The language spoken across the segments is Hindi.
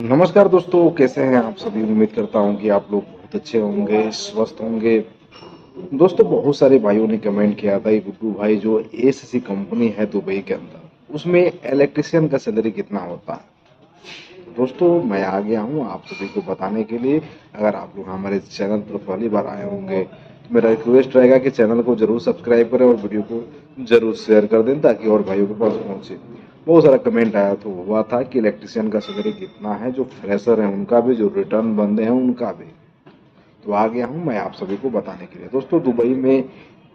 नमस्कार दोस्तों, कैसे हैं आप सभी। उम्मीद करता हूं कि आप लोग बहुत अच्छे होंगे, स्वस्थ होंगे। दोस्तों, बहुत सारे भाइयों ने कमेंट किया था कि गुड्डू भाई, जो एसीसी कंपनी है दुबई के अंदर, उसमें इलेक्ट्रिशियन का सैलरी कितना होता है। तो दोस्तों, मैं आ गया हूं आप सभी को बताने के लिए। अगर आप लोग हमारे चैनल पर पहली बार आए होंगे तो मेरा रिक्वेस्ट रहेगा कि चैनल को जरूर सब्सक्राइब करें और वीडियो को जरूर शेयर कर दें ताकि और भाइयों के पास पहुंचे। बहुत सारा कमेंट आया तो हुआ था कि इलेक्ट्रिशियन का सैलरी कितना है, जो फ्रेशर है उनका भी, जो रिटर्न बंदे हैं उनका भी। तो आ गया हूं मैं आप सभी को बताने के लिए। दोस्तों, दुबई में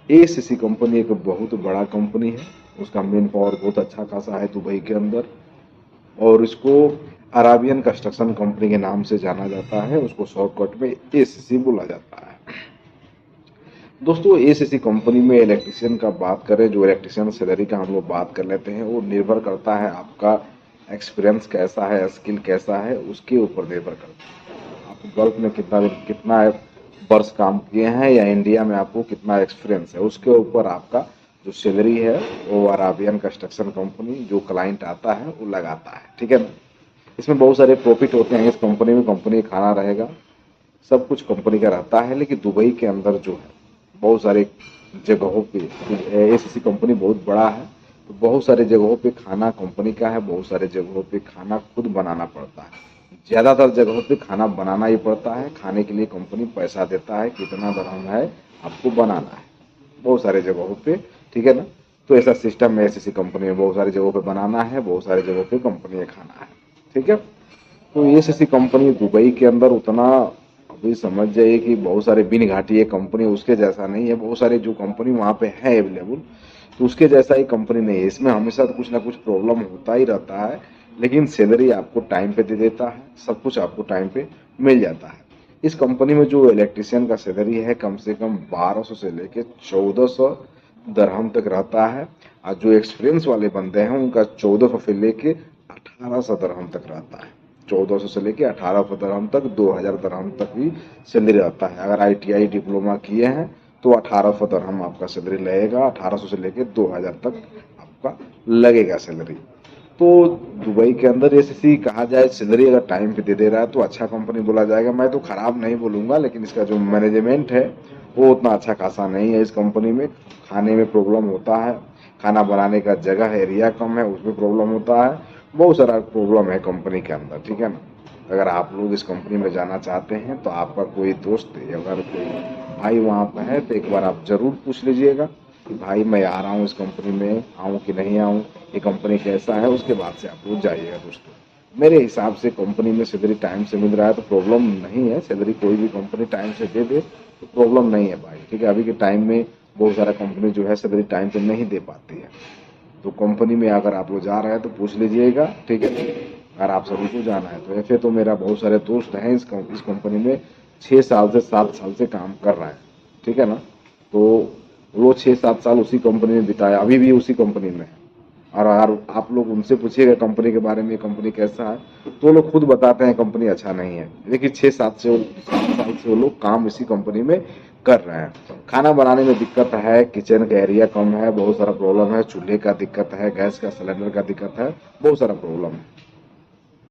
एसीसी कंपनी एक बहुत बड़ा कंपनी है। उसका मेन पावर बहुत अच्छा खासा है दुबई के अंदर, और इसको अराबियन कंस्ट्रक्शन कंपनी के नाम से जाना जाता है। उसको शॉर्टकट में एसीसी बोला जाता है। दोस्तों, एसीसी कंपनी में इलेक्ट्रिशियन का बात करें, जो इलेक्ट्रिशियन सैलरी का हम लोग बात कर लेते हैं, वो निर्भर करता है आपका एक्सपीरियंस कैसा है, स्किल कैसा है, उसके ऊपर निर्भर करता है। आप गल्फ में कितना वर्ष काम किए हैं, या इंडिया में आपको कितना एक्सपीरियंस है, उसके ऊपर आपका जो सैलरी है वो अराबियन कंस्ट्रक्शन कंपनी, जो क्लाइंट आता है, वो लगाता है। ठीक है ना। इसमें बहुत सारे प्रॉफिट होते हैं इस कंपनी में। कंपनी खाना रहेगा, सब कुछ कंपनी का रहता है। लेकिन दुबई के अंदर जो है, बहुत सारे जगहों पे, एसीसी कंपनी बहुत बड़ा है, तो बहुत सारे जगहों पे खाना कंपनी का है, बहुत सारे जगहों पे खाना खुद बनाना पड़ता है। ज़्यादातर जगहों पे खाना बनाना ही पड़ता है। खाने के लिए कंपनी पैसा देता है, कितना दरहम है आपको बनाना है, बहुत सारे जगहों पे। ठीक है ना। तो ऐसा सिस्टम है एसीसी कंपनी में, बहुत सारी जगहों पे बनाना है, बहुत सारी जगहों पे कंपनी में खाना है। ठीक है। तो एसीसी कंपनी दुबई के अंदर उतना, अभी समझ जाइए कि बहुत सारे बिन घाटी है कंपनी, उसके जैसा नहीं है। बहुत सारे जो कंपनी वहाँ पे है अवेलेबल, तो उसके जैसा ही कंपनी नहीं है। इसमें हमेशा कुछ ना कुछ प्रॉब्लम होता ही रहता है, लेकिन सैलरी आपको टाइम पे दे देता है, सब कुछ आपको टाइम पे मिल जाता है। इस कंपनी में जो इलेक्ट्रिशियन का सैलरी है, कम से कम 1200 से लेके 1400 दरहम तक रहता है। और जो एक्सपीरियंस वाले बंदे हैं उनका 1400 से लेके 1800 दरहम तक रहता है। 1400 से लेके 1800 दरहम तक, 2000 दरहम तक भी सैलरी रहता है। अगर आईटीआई डिप्लोमा किए हैं तो 1800 दरहम आपका सैलरी लगेगा। 1800 से लेके 2000 तक आपका लगेगा सैलरी। तो दुबई के अंदर एसीसी कहा जाए, सैलरी अगर टाइम पे दे रहा है तो अच्छा कंपनी बोला जाएगा। मैं तो खराब नहीं बोलूंगा, लेकिन इसका जो मैनेजमेंट है वो उतना अच्छा खासा नहीं है। इस कंपनी में खाने में प्रॉब्लम होता है, खाना बनाने का जगह एरिया कम है, उसमें प्रॉब्लम होता है। बहुत सारा प्रॉब्लम है कंपनी के अंदर। ठीक है ना। अगर आप लोग इस कंपनी में जाना चाहते हैं तो आपका कोई दोस्त या अगर कोई भाई वहाँ पर है तो एक बार आप जरूर पूछ लीजिएगा कि भाई मैं आ रहा हूँ, इस कंपनी में आऊँ कि नहीं आऊँ, ये कंपनी कैसा है। उसके बाद से आप लोग जाइएगा। दोस्तों, मेरे हिसाब से कंपनी में सैलरी टाइम से मिल रहा है तो प्रॉब्लम नहीं है। सैलरी कोई भी कंपनी टाइम से दे दे तो प्रॉब्लम नहीं है भाई। ठीक है। अभी के टाइम में बहुत सारा कंपनी जो है सैलरी टाइम पे नहीं दे पाती है। तो कंपनी में अगर आप लोग जा रहे हैं तो पूछ लीजिएगा। ठीक है। अगर आप सभी को जाना है तो। ऐसे तो मेरा बहुत सारे दोस्त हैं इस कंपनी में 6 साल से 7 साल से काम कर रहे हैं। ठीक है ना। तो वो 6-7 साल उसी कंपनी में बिताया, अभी भी उसी कंपनी में है। और अगर आप लोग उनसे पूछिएगा कंपनी के बारे में, कंपनी कैसा है, तो लोग खुद बताते हैं कंपनी अच्छा नहीं है। लेकिन 6-7 साल से वो लोग काम इसी कंपनी में कर रहे हैं। खाना बनाने में दिक्कत है, किचन का एरिया कम है, बहुत सारा प्रॉब्लम है, चूल्हे का दिक्कत है, गैस का सिलेंडर का दिक्कत है, बहुत सारा प्रॉब्लम है।